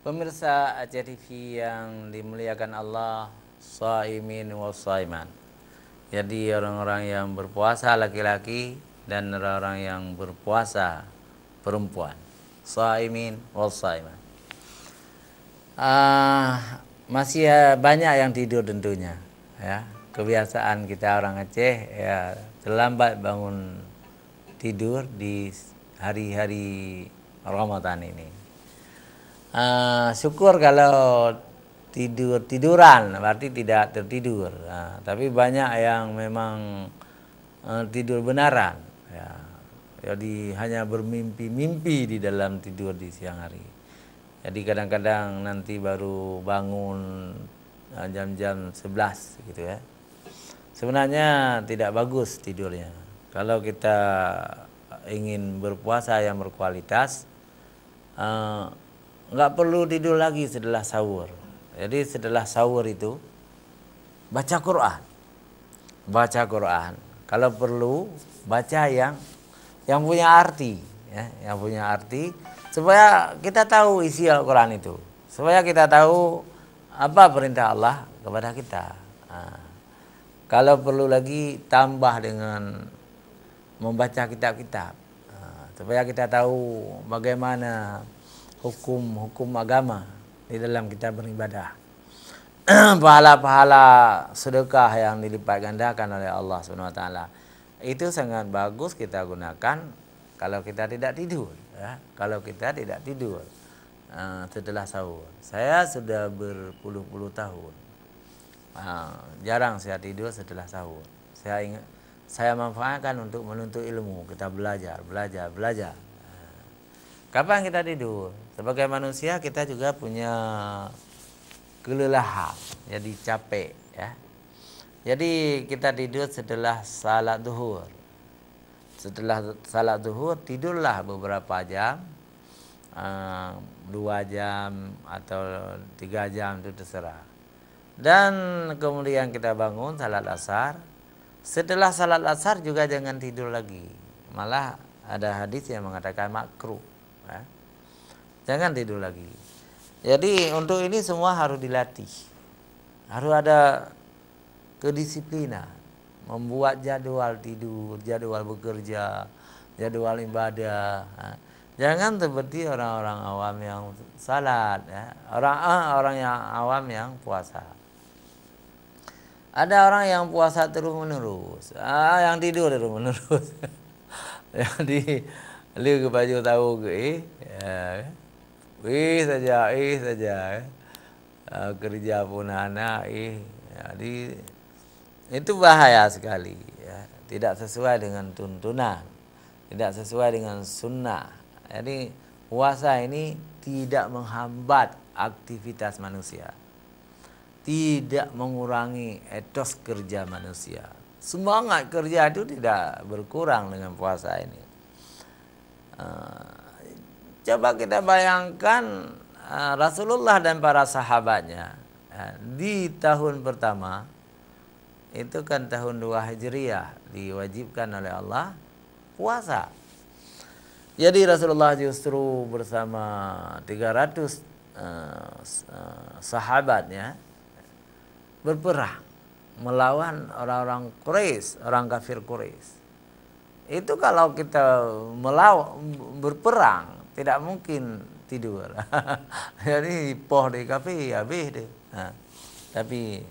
Pemirsa Aceh TV yang dimuliakan Allah, shaimin wa shaiman. Jadi orang-orang yang berpuasa laki-laki dan orang-orang yang berpuasa perempuan. Shaimin wa shaiman. Masih banyak yang tidur tentunya, ya. Kebiasaan kita orang Aceh ya terlambat bangun tidur di hari-hari Ramadan ini. Syukur kalau tiduran berarti tidak tertidur. Tapi banyak yang memang tidur benaran, ya. Jadi hanya bermimpi-mimpi di dalam tidur di siang hari. Jadi kadang-kadang nanti baru bangun jam-jam 11 gitu ya. Sebenarnya tidak bagus tidurnya. Kalau kita ingin berpuasa yang berkualitas, nggak perlu tidur lagi setelah sahur. Jadi setelah sahur itu baca Quran. Baca Quran. Kalau perlu baca yang punya arti, ya, yang punya arti supaya kita tahu isi Al-Quran itu. Supaya kita tahu apa perintah Allah kepada kita. Kalau perlu lagi tambah dengan membaca kitab-kitab, supaya kita tahu bagaimana hukum agama di dalam kita beribadah. Pahala-pahala sedekah yang dilipat gandakan oleh Allah SWT itu sangat bagus kita gunakan kalau kita tidak tidur, ya. Kalau kita tidak tidur setelah sahur. Saya sudah berpuluh-puluh tahun jarang saya tidur setelah sahur. Saya manfaatkan untuk menuntut ilmu. Kita belajar. Kapan kita tidur? Sebagai manusia kita juga punya kelelahan, jadi capek, ya. Jadi kita tidur setelah salat zuhur. Setelah salat zuhur tidurlah beberapa jam, 2 jam atau 3 jam itu terserah. Dan kemudian kita bangun salat asar. Setelah salat asar juga jangan tidur lagi. Malah ada hadis yang mengatakan makruh, ya. Jangan tidur lagi. Jadi untuk ini semua harus dilatih. Harus ada kedisiplinan. Membuat jadwal tidur, jadwal bekerja, jadwal ibadah. Jangan seperti orang-orang awam yang salat, ya. Orang yang awam yang puasa. Ada orang yang puasa terus menerus, yang tidur terus menerus. Jadi lu ke baju tahu ke, ya. Saja, ya. Kerja pun anak, jadi itu bahaya sekali, ya. Tidak sesuai dengan tuntunan, tidak sesuai dengan sunnah. Jadi puasa ini tidak menghambat aktivitas manusia, tidak mengurangi etos kerja manusia. Semangat kerja itu tidak berkurang dengan puasa ini. Coba kita bayangkan Rasulullah dan para sahabatnya, di tahun pertama itu kan tahun 2 Hijriah diwajibkan oleh Allah puasa. Jadi Rasulullah justru bersama 300 sahabatnya berperang melawan orang-orang Quraisy, orang kafir Quraisy. Itu kalau kita berperang tidak mungkin tidur. Jadi poh di kafe habis deh. Tapi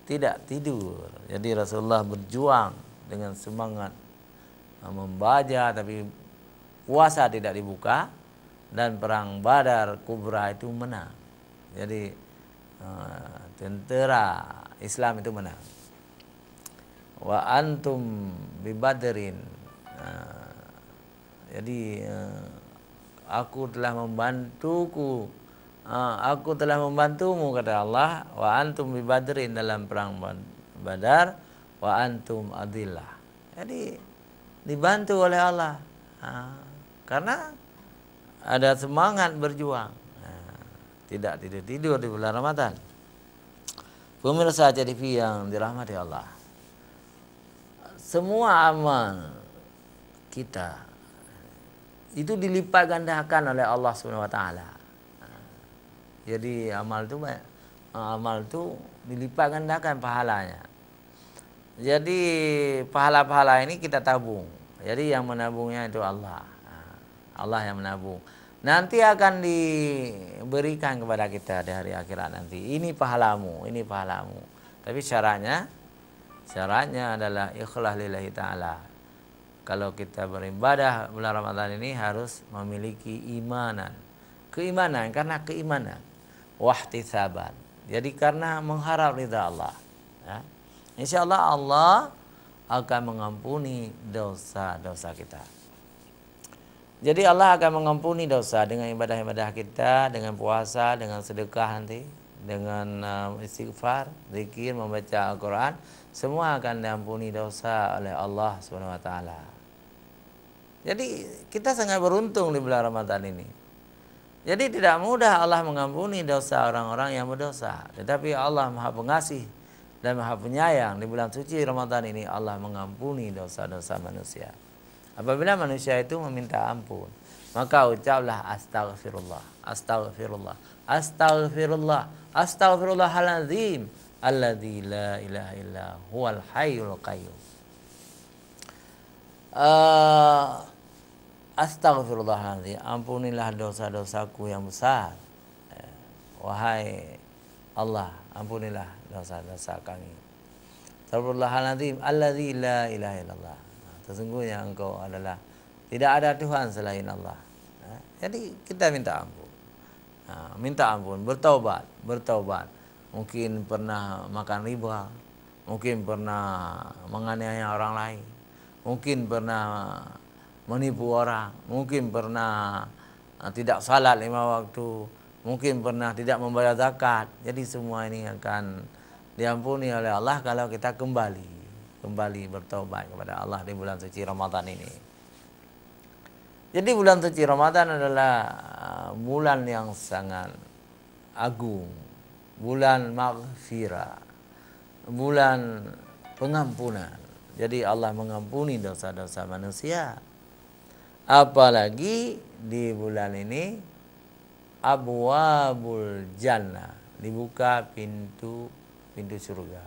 tidak tidur. Jadi Rasulullah berjuang dengan semangat membaca, tapi puasa tidak dibuka, dan perang Badar Kubra itu menang. Jadi tentara Islam itu menang. Wa antum bi badrin. Jadi aku telah membantumu kata Allah, wa antum bi badrin, dalam perang Badar, wa antum adillah. Jadi dibantu oleh Allah, karena ada semangat berjuang. Tidak tidur di bulan Ramadan. Pemirsa Aceh TV yang dirahmati Allah, semua amal kita itu dilipat gandakan oleh Allah SWT. Jadi amal itu banyak. Amal itu dilipat gandakan pahalanya. Jadi pahala-pahala ini kita tabung. Jadi yang menabungnya itu Allah. Allah yang menabung. Nanti akan diberikan kepada kita di hari akhirat nanti. Ini pahalamu, ini pahalamu. Tapi syaratnya adalah ikhlas lillahi ta'ala. Kalau kita beribadah bulan Ramadan ini harus memiliki imanan. Keimanan, karena keimanan. Wahtisaban. Jadi karena mengharap ridha Allah. Ya. Insya Allah Allah akan mengampuni dosa-dosa kita. Jadi Allah akan mengampuni dosa dengan ibadah-ibadah kita, dengan puasa, dengan sedekah nanti, dengan istighfar, zikir, membaca Al-Quran. Semua akan diampuni dosa oleh Allah SWT. Jadi kita sangat beruntung di bulan Ramadan ini. Jadi tidak mudah Allah mengampuni dosa orang-orang yang berdosa. Tetapi Allah Maha Pengasih dan Maha Penyayang. Di bulan suci Ramadan ini Allah mengampuni dosa-dosa manusia. Apabila manusia itu meminta ampun, maka ucaplah astaghfirullah, astaghfirullah, astaghfirullah, astaghfirullahaladzim, alladzi la ilaha illa huwal hayyul qayyum. Astaghfirullahaladzim, ampunilah dosa-dosaku yang besar. Wahai Allah, ampunilah dosa-dosa kami. Astaghfirullahaladzim, alladzi la ilaha illallah. Sesungguhnya engkau adalah tidak ada Tuhan selain Allah. Jadi kita minta ampun. Minta ampun, bertaubat. Mungkin pernah makan riba, mungkin pernah menganiaya orang lain, mungkin pernah menipu orang, mungkin pernah tidak salat 5 waktu, mungkin pernah tidak membayar zakat. Jadi semua ini akan diampuni oleh Allah kalau kita kembali bertobat kepada Allah di bulan suci Ramadan ini. Jadi bulan suci Ramadan adalah bulan yang sangat agung, bulan maghfirah, bulan pengampunan. Jadi Allah mengampuni dosa-dosa manusia. Apalagi di bulan ini abwabul jannah, dibuka pintu surga.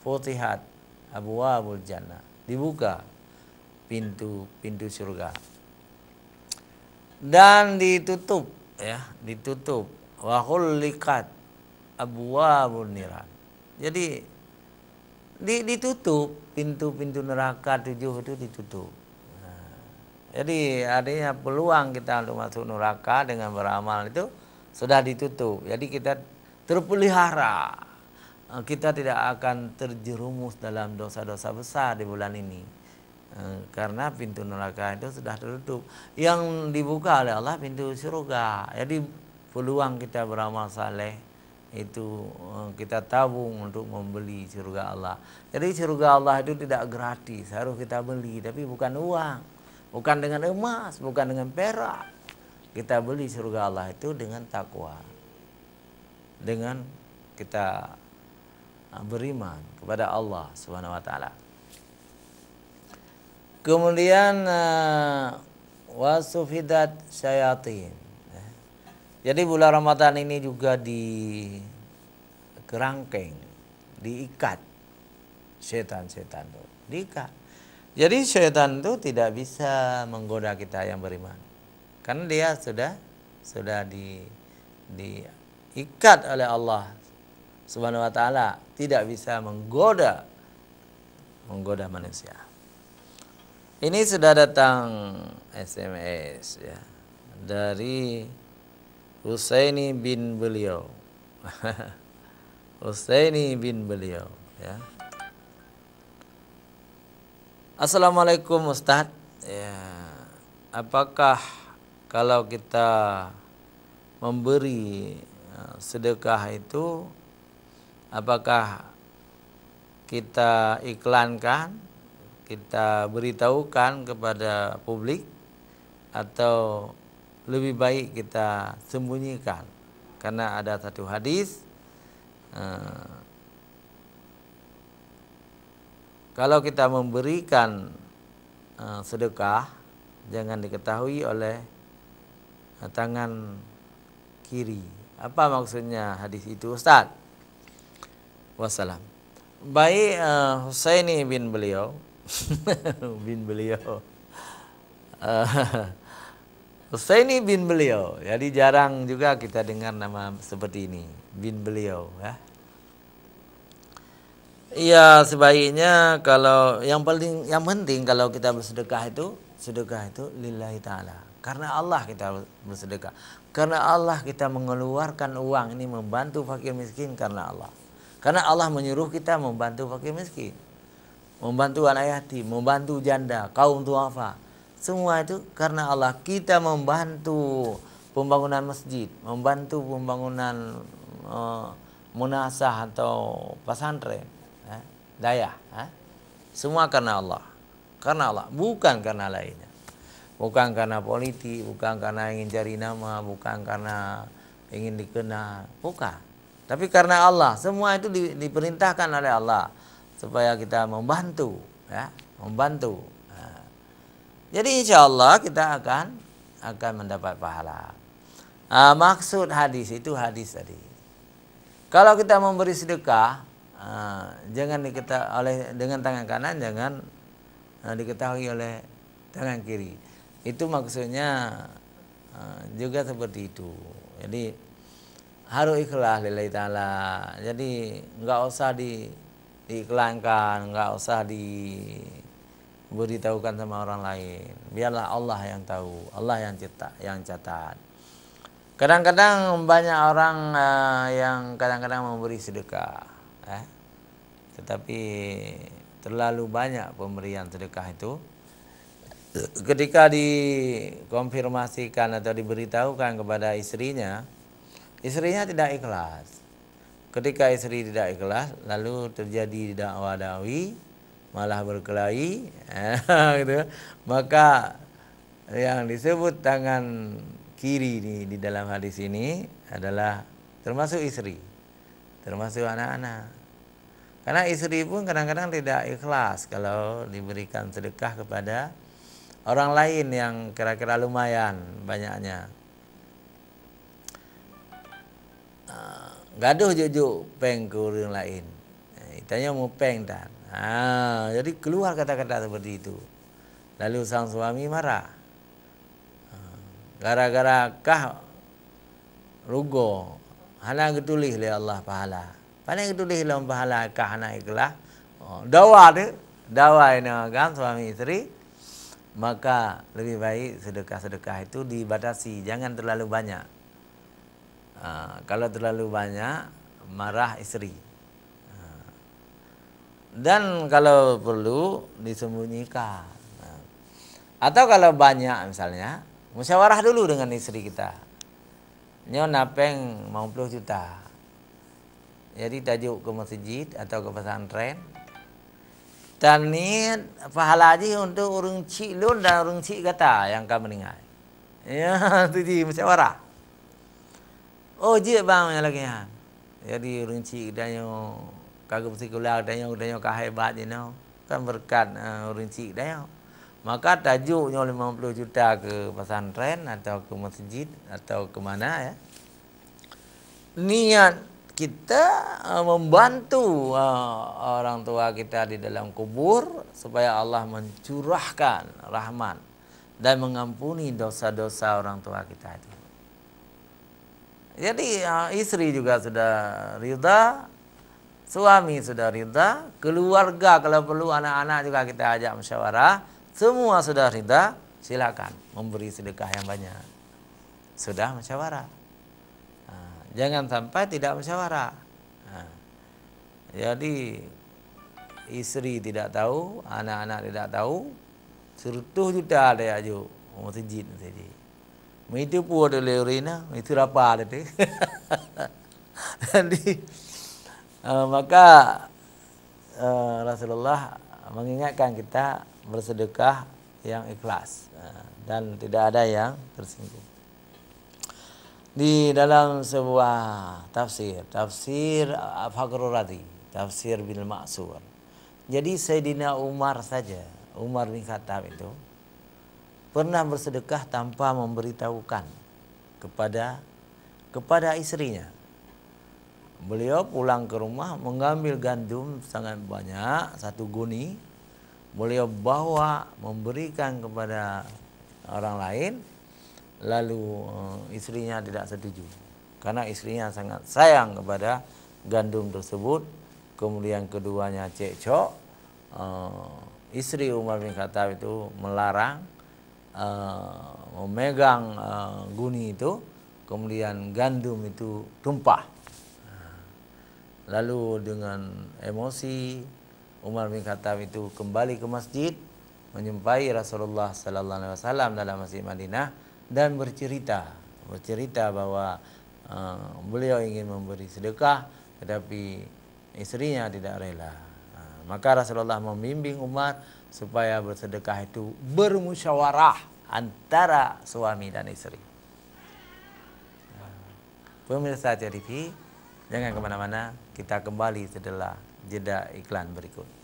Futihat abwabul jannah, dibuka pintu surga. Dan ditutup wa khuliqat abwabun niran. Jadi ditutup pintu-pintu neraka 7 itu ditutup. Jadi artinya peluang kita untuk masuk neraka dengan beramal itu sudah ditutup. Jadi kita terpelihara. Kita tidak akan terjerumus dalam dosa-dosa besar di bulan ini. Karena pintu neraka itu sudah tertutup. Yang dibuka oleh Allah pintu surga. Jadi peluang kita beramal saleh itu kita tabung untuk membeli surga Allah. Jadi surga Allah itu tidak gratis, harus kita beli, tapi bukan uang. Bukan dengan emas, bukan dengan perak. Kita beli surga Allah itu dengan takwa. Dengan kita beriman kepada Allah Subhanahu wa taala. Kemudian wasufidat syayatin. Jadi bulan Ramadan ini juga dikerangkeng, diikat setan-setan itu, diikat. Jadi setan itu tidak bisa menggoda kita yang beriman. Karena dia sudah diikat oleh Allah Subhanahu wa taala, tidak bisa menggoda manusia. Ini sudah datang SMS ya dari Husaini bin beliau. Husaini bin beliau ya. Assalamualaikum Ustadz ya, apakah kalau kita memberi sedekah itu, apakah kita iklankan, kita beritahukan kepada publik, atau lebih baik kita sembunyikan? Karena ada satu hadis, kalau kita memberikan sedekah, jangan diketahui oleh tangan kiri Apa maksudnya hadis itu, Ustaz? Wassalam. Baik, Husaini bin beliau bin beliau Husaini bin beliau. Jadi jarang juga kita dengar nama seperti ini, bin beliau ya. Iya, sebaiknya kalau yang penting kalau kita bersedekah itu, sedekah itu lillahi ta'ala. Karena Allah kita bersedekah. Karena Allah kita mengeluarkan uang ini membantu fakir miskin karena Allah. Karena Allah menyuruh kita membantu fakir miskin, membantu anak yatim, membantu janda, kaum duafa. Semua itu karena Allah. Kita membantu pembangunan masjid, membantu pembangunan munasah atau pesantren, dayah, semua karena Allah. Karena Allah, bukan karena lainnya. Bukan karena politik, bukan karena ingin cari nama, bukan karena ingin dikenal, bukan. Tapi karena Allah. Semua itu diperintahkan oleh Allah supaya kita membantu, ya, membantu. Jadi insya Allah kita akan mendapat pahala. Maksud hadis itu hadis tadi. Kalau kita memberi sedekah, jangan diketahui dengan tangan kanan, jangan diketahui oleh tangan kiri. Itu maksudnya juga seperti itu. Jadi harus ikhlas lillahi ta'ala. Jadi nggak usah diiklankan, nggak usah diberitahukan sama orang lain. Biarlah Allah yang tahu, Allah yang cetak, yang catat. Kadang-kadang banyak orang yang kadang-kadang memberi sedekah, tetapi terlalu banyak pemberian sedekah itu. Ketika dikonfirmasikan atau diberitahukan kepada istrinya tidak ikhlas. Ketika istri tidak ikhlas, lalu terjadi dakwa-dakwi, malah berkelahi, gitu. Maka yang disebut tangan kiri di dalam hadis ini adalah termasuk istri, termasuk anak-anak. Karena istri pun kadang-kadang tidak ikhlas kalau diberikan sedekah kepada orang lain yang kira-kira lumayan banyaknya. Gaduh jujuk peng ke orang lain. Tanya mau peng dan. Jadi keluar kata-kata seperti itu. Lalu sang suami marah. Gara-gara kah rugo. Hana getulih oleh Allah pahala. Pana getulih dalam pahala kah hana ikhlas. Dawa ini kan suami istri. Maka lebih baik sedekah-sedekah itu dibatasi, jangan terlalu banyak. Kalau terlalu banyak, marah istri. Dan kalau perlu disembunyikan. Atau kalau banyak misalnya, musyawarah dulu dengan istri kita. Nyo napeng mau 10 juta. Jadi tajuk ke masjid atau ke pesantren. Dan ni pahala haji untuk orang cik lun dan orang cik kata yang kamu meninggal. Ya, tu je musyawarah. Oh, je bang yang lagi han. Jadi orang cik dan yang kagak psikolag dan yang kahebat je no. Kan berkat orang cik dan maka tajuknya 50 juta ke pesantren atau ke masjid atau ke mana ya. Niat kita membantu orang tua kita di dalam kubur supaya Allah mencurahkan rahmat dan mengampuni dosa-dosa orang tua kita itu. Jadi istri juga sudah ridha, suami sudah ridha, keluarga kalau perlu anak-anak juga kita ajak musyawarah, semua sudah ridha, silakan memberi sedekah yang banyak. Sudah musyawarah. Jangan sampai tidak musyawarah. Jadi istri tidak tahu, anak-anak tidak tahu, 100 juta ada aja masjid tadi. Itu pun ada leurina, itu apa ada tu. Jadi maka Rasulullah mengingatkan kita bersedekah yang ikhlas dan tidak ada yang tersinggung. Di dalam sebuah tafsir Fakhrul Razi, tafsir bil Ma'sur. Jadi Sayyidina Umar saja, Umar bin Khattab itu pernah bersedekah tanpa memberitahukan kepada istrinya. Beliau pulang ke rumah mengambil gandum sangat banyak, 1 guni. Beliau bawa memberikan kepada orang lain. Lalu istrinya tidak setuju. Karena istrinya sangat sayang kepada gandum tersebut. Kemudian keduanya cekcok. Istri Umar bin Khattab itu melarang memegang guni itu. Kemudian gandum itu tumpah. Lalu dengan emosi Umar bin Khattab itu kembali ke masjid, menjumpai Rasulullah sallallahu alaihi wasallam dalam Masjid Madinah dan bercerita bahwa beliau ingin memberi sedekah tetapi istrinya tidak rela. Maka Rasulullah membimbing Umar supaya bersedekah itu bermusyawarah antara suami dan istri. Pemirsa TV, jangan kemana-mana, kita kembali setelah jeda iklan berikut.